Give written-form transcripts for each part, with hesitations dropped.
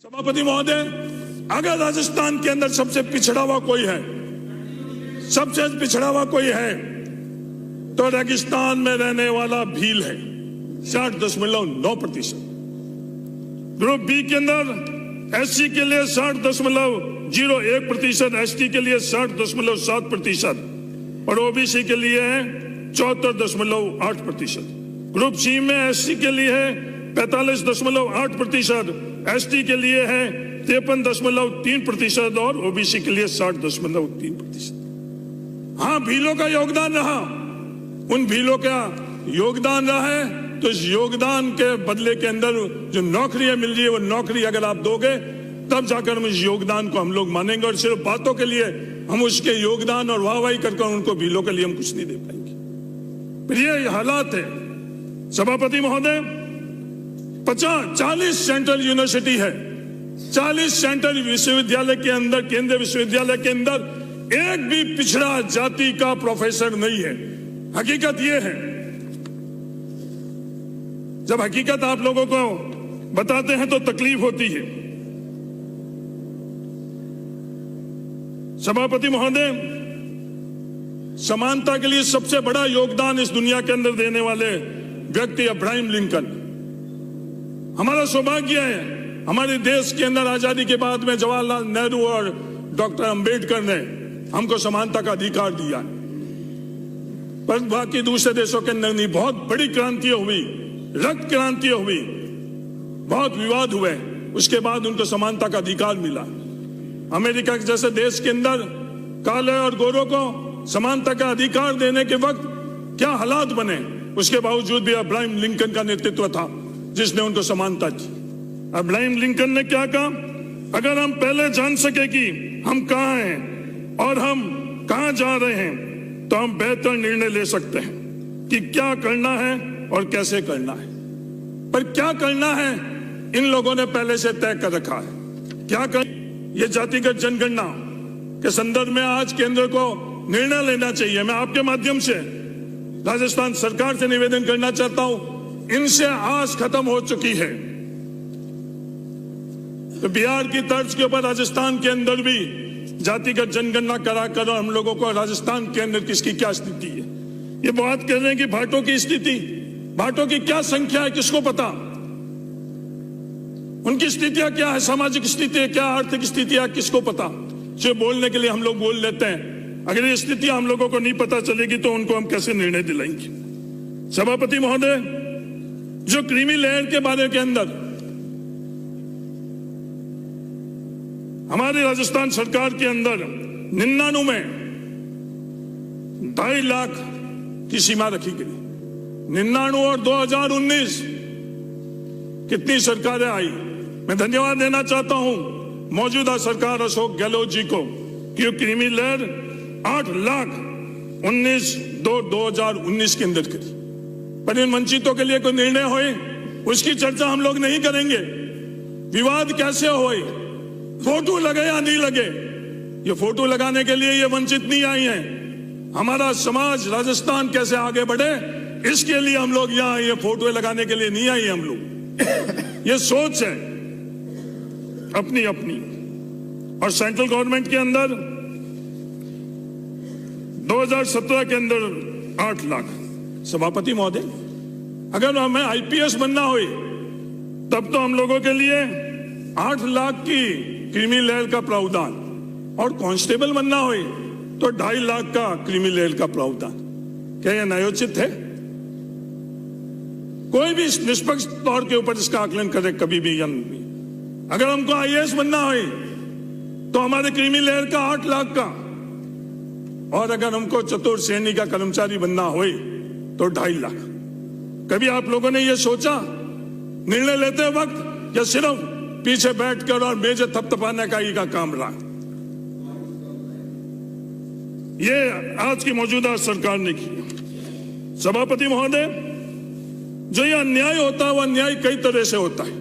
सभापति महोदय, अगर राजस्थान के अंदर सबसे पिछड़ा हुआ कोई है, सबसे पिछड़ा हुआ कोई है तो रेगिस्तान में रहने वाला भील है, 60.9%। ग्रुप बी के अंदर एससी के लिए 60.01%, एसटी के लिए 60.7% और ओबीसी के लिए है 74.8%। ग्रुप सी में एससी के लिए है 45.8%, एसटी के लिए है 53.3% और ओबीसी के लिए 60.3%। हाँ, भीलों का योगदान रहा, उन भीलों का योगदान रहा है, तो इस योगदान के बदले के अंदर जो नौकरियां मिल रही है, वो नौकरी अगर आप दोगे तब जाकर हम इस योगदान को हम लोग मानेंगे। और सिर्फ बातों के लिए हम उसके योगदान और वाहवाही करके उनको भीलों के लिए हम कुछ नहीं दे पाएंगे। फिर ये हालात है सभापति महोदय, 40 सेंट्रल यूनिवर्सिटी है, 40 सेंट्रल विश्वविद्यालय के अंदर, केंद्रीय विश्वविद्यालय के अंदर एक भी पिछड़ा जाति का प्रोफेसर नहीं है। हकीकत यह है, जब हकीकत आप लोगों को बताते हैं तो तकलीफ होती है। सभापति महोदय, समानता के लिए सबसे बड़ा योगदान इस दुनिया के अंदर देने वाले व्यक्ति अब्राहम लिंकन। हमारा सौभाग्य है, हमारे देश के अंदर आजादी के बाद में जवाहरलाल नेहरू और डॉक्टर अंबेडकर ने हमको समानता का अधिकार दिया, पर बाकी दूसरे देशों के अंदर नहीं। बहुत बड़ी क्रांति हुई, रक्त क्रांति हुई, बहुत विवाद हुए, उसके बाद उनको समानता का अधिकार मिला। अमेरिका के जैसे देश के अंदर काले और गोरों को समानता का अधिकार देने के वक्त क्या हालात बने, उसके बावजूद भी अब्राहम लिंकन का नेतृत्व था जिसने उनको समानता दी। अब्राहम लिंकन ने क्या कहा, अगर हम पहले जान सके कि हम कहां हैं और हम कहां जा रहे हैं तो हम बेहतर निर्णय ले सकते हैं कि क्या करना है और कैसे करना है। पर क्या करना है इन लोगों ने पहले से तय कर रखा है। क्या कर, ये जातिगत जनगणना के संदर्भ में आज केंद्र को निर्णय लेना चाहिए। मैं आपके माध्यम से राजस्थान सरकार से निवेदन करना चाहता हूं, इनसे आस खत्म हो चुकी है। तो बिहार की तर्ज के ऊपर राजस्थान के अंदर भी जातिगत जनगणना कराकर हम लोगों को राजस्थान के अंदर किसकी क्या स्थिति है, ये बात कर रहे हैं कि भाटों की स्थिति, भाटों की क्या संख्या है किसको पता, उनकी स्थितियां क्या है, सामाजिक स्थिति है क्या, आर्थिक स्थिति है किसको पता। सिर्फ बोलने के लिए हम लोग बोल लेते हैं, अगर ये स्थिति हम लोगों को नहीं पता चलेगी तो उनको हम कैसे निर्णय दिलाएंगे। सभापति महोदय, जो क्रीमी लेयर के बारे के अंदर हमारी राजस्थान सरकार के अंदर 99 में 2.5 लाख की सीमा रखी गई। 99 और 2019 कितनी सरकारें आई। मैं धन्यवाद देना चाहता हूं मौजूदा सरकार अशोक गहलोत जी को कि वो क्रीमी लेयर 8,19,2019 के अंदर करी। पर इन वंचितों के लिए कोई निर्णय होए उसकी चर्चा हम लोग नहीं करेंगे। विवाद कैसे होए, फोटो लगे या नहीं लगे, ये फोटो लगाने के लिए ये वंचित नहीं आई हैं। हमारा समाज राजस्थान कैसे आगे बढ़े इसके लिए हम लोग यहाँ ये फोटो लगाने के लिए नहीं आई हम लोग। ये सोच है अपनी अपनी। और सेंट्रल गवर्नमेंट के अंदर 2017 के अंदर 8 लाख। सभापति महोदय, अगर हमें आईपीएस बनना हो तब तो हम लोगों के लिए 8 लाख की क्रीमी लेयर का प्रावधान, और कांस्टेबल बनना हो तो 2.5 लाख का क्रीमी लेयर का प्रावधान। क्या यह न्यायोचित है? कोई भी निष्पक्ष तौर के ऊपर इसका आकलन करे कभी भी या नहीं। अगर हमको आईएएस बनना हो तो हमारे क्रीमी लेयर का 8 लाख का, और अगर हमको चतुर्थ श्रेणी का कर्मचारी बनना हो तो 2.5 लाख। कभी आप लोगों ने यह सोचा निर्णय लेते वक्त, या सिर्फ पीछे बैठकर और मेजे थपथपाने का ही का काम रहा? ये आज की मौजूदा सरकार ने किया। सभापति महोदय, जो ये अन्याय होता है वो अन्याय कई तरह से होता है।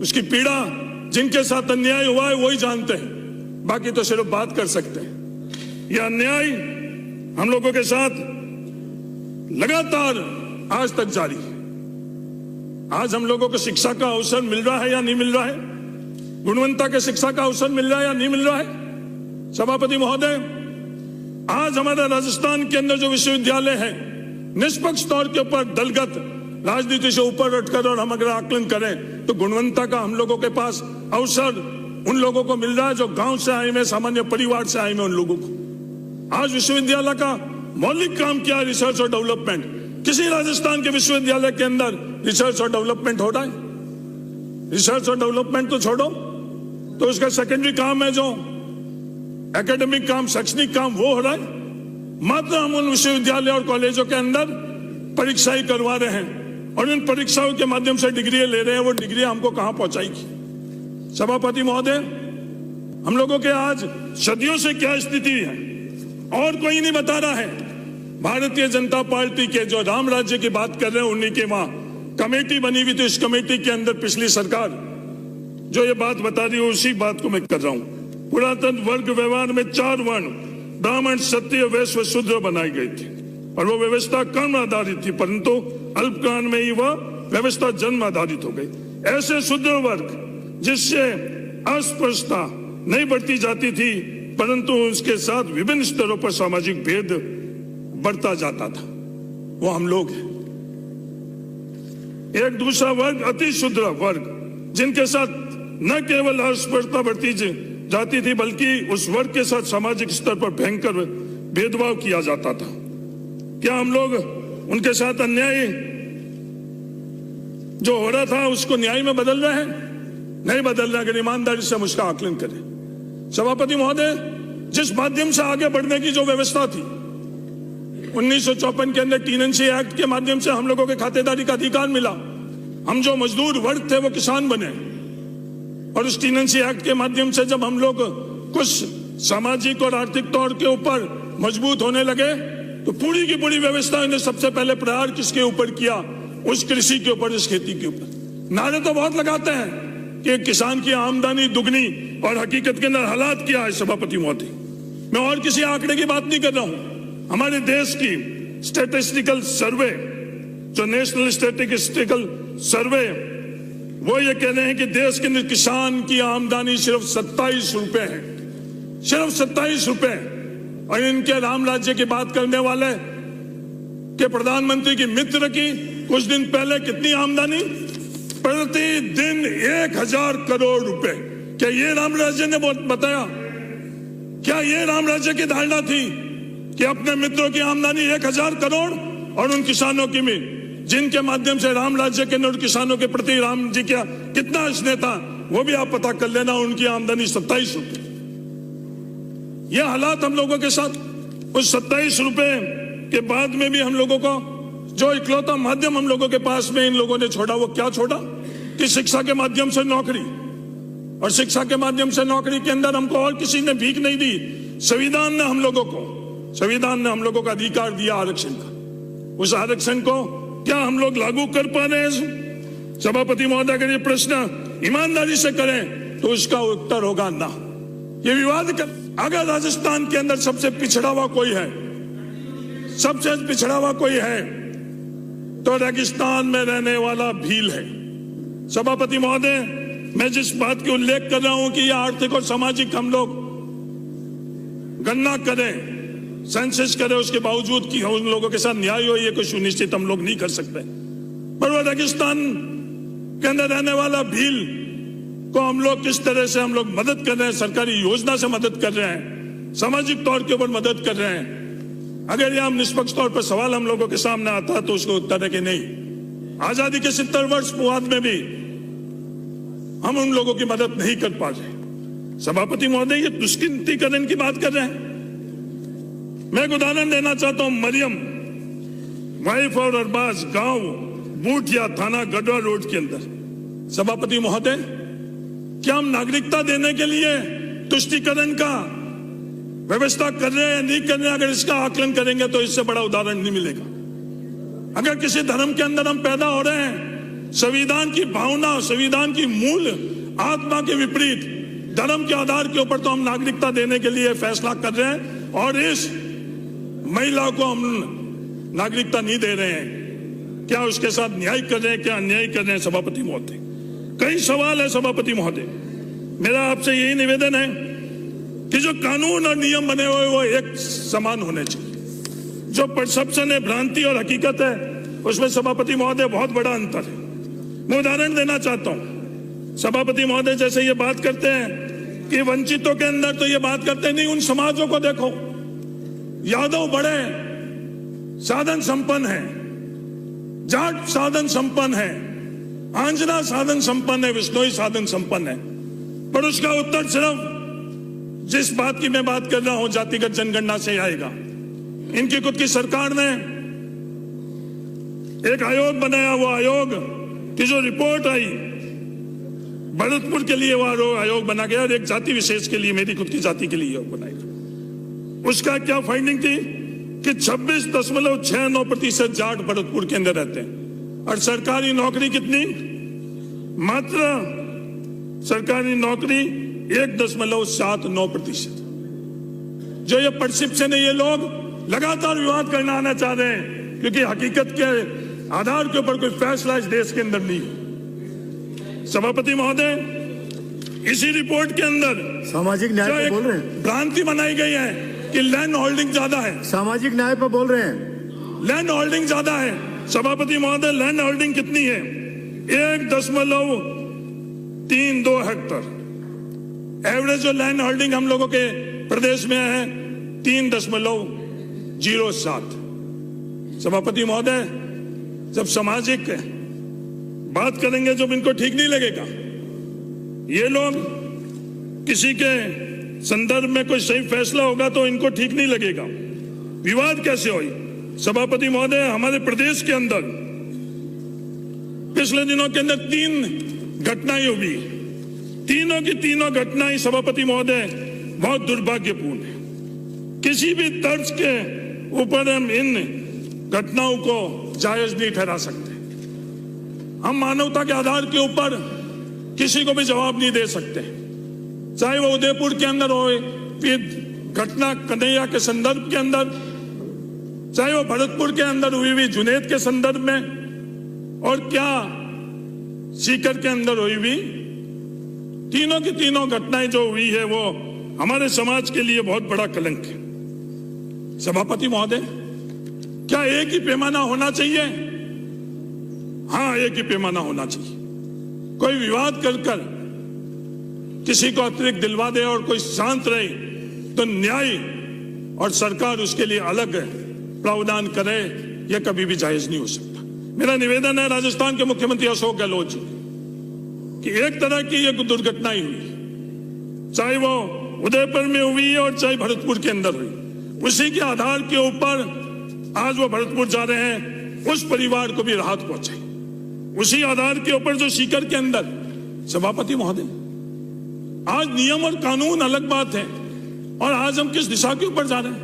उसकी पीड़ा जिनके साथ अन्याय हुआ है वही जानते हैं, बाकी तो सिर्फ बात कर सकते हैं। यह अन्याय हम लोगों के साथ लगातार आज तक जारी है। आज हम लोगों को शिक्षा का अवसर मिल रहा है या नहीं मिल रहा है? गुणवत्ता के शिक्षा का अवसर मिल रहा है या नहीं मिल रहा है? सभापति महोदय, आज हमारे राजस्थान के अंदर जो विश्वविद्यालय है, निष्पक्ष तौर के ऊपर दलगत राजनीति से ऊपर उठकर और हम अगर आकलन करें तो गुणवत्ता का हम लोगों के पास अवसर उन लोगों को मिल रहा है जो गांव से आए हुए, सामान्य परिवार से आए हुए उन लोगों को। आज विश्वविद्यालय का मौलिक काम क्या है? रिसर्च और डेवलपमेंट। किसी राजस्थान के विश्वविद्यालय के अंदर रिसर्च और डेवलपमेंट हो रहा है? रिसर्च और डेवलपमेंट तो छोड़ो, तो उसका सेकेंडरी काम है जो एकेडमिक काम, शैक्षणिक काम, वो हो रहा है। मात्र हम उन विश्वविद्यालय और कॉलेजों के अंदर परीक्षाएं करवा रहे हैं और इन परीक्षाओं के माध्यम से डिग्री ले रहे हैं। वो डिग्री हमको कहां पहुंचाएगी? सभापति महोदय, हम लोगों के आज सदियों से क्या स्थिति है और कोई नहीं बता रहा है। भारतीय जनता पार्टी के जो राम राज्य की बात कर रहे हैं, उन्हीं के वहां कमेटी बनी हुई थी। इस कमेटी के अंदर पिछली सरकार जो ये बात बता रही है, उसी बात को मैं कर रहा हूं। पुरातन वर्ग व्यवहार में 4 वर्ण ब्राह्मण, क्षत्रिय, वैश्य व शूद्र बनाई गई थी और वो व्यवस्था कर्म आधारित थी, परंतु अल्पकाल में ही वह व्यवस्था जन्म आधारित हो गई। ऐसे शूद्र वर्ग जिससे अस्पृश्यता नहीं बढ़ती जाती थी, परंतु उसके साथ विभिन्न स्तरों पर सामाजिक भेद बढ़ता जाता था, वो हम लोग हैं। एक दूसरा वर्ग अति शूद्र वर्ग, जिनके साथ न केवल अस्पृश्यता बढ़ती जाती थी बल्कि उस वर्ग के साथ सामाजिक स्तर पर भयंकर भेदभाव किया जाता था। क्या हम लोग उनके साथ अन्याय जो हो रहा था उसको न्याय में बदल रहे हैं? नहीं बदल रहे। अगर ईमानदारी से हम उसका आकलन करें। सभापति महोदय, जिस माध्यम से आगे बढ़ने की जो व्यवस्था थी 1954 के अंदर टीएनसी एक्ट के माध्यम से हम लोगों के खातेदारी का अधिकार मिला। हम जो मजदूर वर्ग थे वो किसान बने और उस टीएनसी एक्ट के माध्यम से जब हम लोग कुछ सामाजिक और आर्थिक तौर के ऊपर मजबूत होने लगे तो पूरी की पूरी व्यवस्था ने सबसे पहले प्रहार किसके ऊपर किया? उस कृषि के ऊपर, इस खेती के ऊपर। नारे तो बहुत लगाते हैं कि किसान की आमदनी दुगनी, और हकीकत के अंदर हालात क्या है? सभापति महोदय, मैं और किसी आंकड़े की बात नहीं कर रहा हूं। हमारे देश की स्टैटिस्टिकल सर्वे, जो नेशनल स्टैटिस्टिकल सर्वे, वो ये कह रहे हैं कि देश के अंदर किसान की आमदनी सिर्फ 27 रुपए है, सिर्फ 27 रुपए। और इनके राम राज्य की बात करने वाले के प्रधानमंत्री की मित्र की कुछ दिन पहले कितनी आमदनी? प्रतिदिन 1000 करोड़ रुपए। क्या ये राम राज्य ने बताया? क्या ये राम राज्य की धारणा थी कि अपने मित्रों की आमदनी 1000 करोड़ और उन किसानों की भी, जिनके माध्यम से राम राज्य के अंदर किसानों के प्रति राम जी का कितना स्नेह था, वो भी आप पता कर लेना। उनकी आमदनी 27 रुपए। यह हालात हम लोगों के साथ। उस 27 रुपए के बाद में भी हम लोगों को जो इकलौता माध्यम हम लोगों के पास में इन लोगों ने छोड़ा, वो क्या छोड़ा? कि शिक्षा के माध्यम से नौकरी। और शिक्षा के माध्यम से नौकरी के अंदर हमको और किसी ने भीख नहीं दी। संविधान ने हम लोगों का अधिकार दिया आरक्षण का। उस आरक्षण को क्या हम लोग लागू कर पा रहे हैं? सभापति महोदय, अगर ये प्रश्न ईमानदारी से करें तो उसका उत्तर होगा ना। ये विवाद कर, अगर राजस्थान के अंदर सबसे पिछड़ा हुआ कोई है, सबसे पिछड़ा हुआ कोई है तो रेगिस्तान में रहने वाला भील है। सभापति महोदय, मैं जिस बात की उल्लेख कर रहा हूं कि यह आर्थिक और सामाजिक हम लोग गणना करें, सेंसस करें, उसके बावजूद कि उन लोगों के साथ न्याय हो, ये कोई सुनिश्चित हम लोग नहीं कर सकते। पर वो रेगिस्तान के अंदर रहने वाला भील को हम लोग किस तरह से हम लोग मदद कर रहे हैं? सरकारी योजना से मदद कर रहे हैं, सामाजिक तौर के ऊपर मदद कर रहे हैं। अगर यह निष्पक्ष तौर पर सवाल हम लोगों के सामने आता है तो उसको उत्तर है कि नहीं। आजादी के 70 वर्ष बाद में भी हम उन लोगों की मदद नहीं कर पा रहे। सभापति महोदय, ये तुष्टिकरण की बात कर रहे हैं। मैं एक उदाहरण देना चाहता हूं। मरियम वाइफ और अरबाज गांव बूटिया थाना गढ़वा रोड के अंदर। सभापति महोदय, क्या हम नागरिकता देने के लिए तुष्टिकरण का व्यवस्था कर रहे हैं, नहीं कर रहे हैं? अगर इसका आकलन करेंगे तो इससे बड़ा उदाहरण नहीं मिलेगा। अगर किसी धर्म के अंदर हम पैदा हो रहे हैं, संविधान की भावना, संविधान की मूल आत्मा के विपरीत धर्म के आधार के ऊपर तो हम नागरिकता देने के लिए फैसला कर रहे हैं और इस महिला को हम नागरिकता नहीं दे रहे हैं। क्या उसके साथ न्याय कर रहे हैं, क्या अन्याय कर रहे हैं? सभापति महोदय, कई सवाल है। सभापति महोदय, मेरा आपसे यही निवेदन है कि जो कानून और नियम बने हुए वो एक समान होने चाहिए। जो परसेप्शन है, भ्रांति और हकीकत है, उसमें सभापति महोदय बहुत बड़ा अंतर है। मैं उदाहरण देना चाहता हूं। सभापति महोदय जैसे ये बात करते हैं कि वंचितों के अंदर, तो ये बात करते नहीं, उन समाजों को देखो। यादव बड़े साधन संपन्न है, जाट साधन संपन्न है, आंजना साधन संपन्न है, विश्नोई साधन संपन्न है, पर उसका उत्तर सिर्फ जिस बात की मैं बात कर रहा हूं जातिगत जनगणना से आएगा। इनकी खुद की सरकार ने एक आयोग बनाया। वो आयोग की जो रिपोर्ट आई, भरतपुर के लिए वो आयोग बना गया और एक जाति विशेष के लिए, मेरी खुद की जाति के लिए आयोग बनाया। उसका क्या फाइंडिंग थी कि 26.69% जाट भरतपुर के अंदर रहते हैं और सरकारी नौकरी कितनी, मात्र सरकारी नौकरी 1.79%। जो ये परसेप्शन है, ये लोग लगातार विवाद करना आना चाह रहे हैं, क्योंकि हकीकत के आधार के ऊपर कोई फैसला इस देश के अंदर नहीं। सभापति महोदय, इसी रिपोर्ट के अंदर सामाजिक न्याय पर बोल रहे हैं, भ्रांति बनाई गई है कि लैंड होल्डिंग ज्यादा है। सामाजिक न्याय पर बोल रहे हैं, लैंड होल्डिंग ज्यादा है। सभापति महोदय, लैंड होल्डिंग कितनी है? 1.32 हेक्टर। एवरेज जो लैंड होल्डिंग हम लोगों के प्रदेश में है 3.07। सभापति महोदय, जब सामाजिक बात करेंगे, जब इनको ठीक नहीं लगेगा, ये लोग किसी के संदर्भ में कोई सही फैसला होगा तो इनको ठीक नहीं लगेगा। विवाद कैसे होई? सभापति महोदय, हमारे प्रदेश के अंदर पिछले दिनों के अंदर 3 घटनाएं हुई। तीनों की तीनों घटनाएं सभापति महोदय बहुत दुर्भाग्यपूर्ण है। किसी भी तर्ज के ऊपर हम इन घटनाओं को जायज नहीं ठहरा सकते। हम मानवता के आधार के ऊपर किसी को भी जवाब नहीं दे सकते, चाहे वो उदयपुर के अंदर हो, फिर घटना कन्हैया के संदर्भ के अंदर, चाहे वो भरतपुर के अंदर हुई हुई जुनैद के संदर्भ में, और क्या सीकर के अंदर हुई हुई। तीनों की तीनों घटनाएं जो हुई है वो हमारे समाज के लिए बहुत बड़ा कलंक है। सभापति महोदय, क्या एक ही पैमाना होना चाहिए? हाँ, एक ही पैमाना होना चाहिए। कोई विवाद कर किसी को अतिरिक्त दिलवा दे और कोई शांत रहे तो न्याय और सरकार उसके लिए अलग प्रावधान करे, यह कभी भी जायज नहीं हो सकता। मेरा निवेदन है राजस्थान के मुख्यमंत्री अशोक गहलोत जी कि एक तरह की यह दुर्घटना ही हुई, चाहे वो उदयपुर में हुई और चाहे भरतपुर के अंदर हुई, उसी के आधार के ऊपर आज वो भरतपुर जा रहे हैं, उस परिवार को भी राहत पहुंचे। उसी आधार के ऊपर जो सीकर के अंदर, सभापति महोदय, आज नियम और कानून अलग बात है और आज हम किस दिशा के ऊपर जा रहे हैं।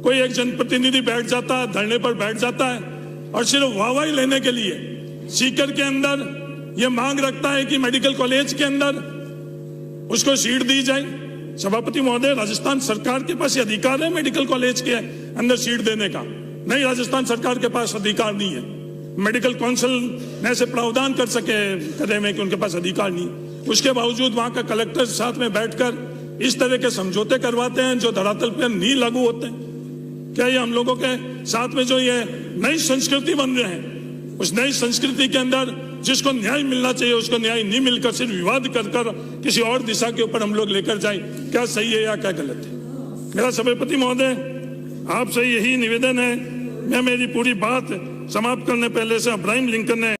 कोई एक जनप्रतिनिधि बैठ जाता है, धरने पर बैठ जाता है और सिर्फ वाहवाही लेने के लिए सीकर के अंदर यह मांग रखता है कि मेडिकल कॉलेज के अंदर उसको सीट दी जाए। सभापति महोदय, राजस्थान सरकार के पास अधिकार है मेडिकल कॉलेज के अंदर सीट देने का? नहीं, राजस्थान सरकार के पास अधिकार नहीं है। मेडिकल काउंसिल में ऐसे प्रावधान कर सके करे में कि उनके पास अधिकार नहीं। उसके बावजूद वहां का कलेक्टर साथ में बैठकर इस तरह के समझौते करवाते हैं जो धरातल पर नहीं लागू होते हैं। क्या ये हम लोगों के साथ में जो ये नई संस्कृति बन रहे हैं, उस नई संस्कृति के अंदर जिसको न्याय मिलना चाहिए उसको न्याय नहीं मिलकर सिर्फ विवाद कर किसी और दिशा के ऊपर हम लोग लेकर जाए, क्या सही है या क्या गलत है? मेरा सभापति महोदय, आपसे यही निवेदन है। मैं मेरी पूरी बात समाप्त करने पहले से अब्राहम लिंकन ने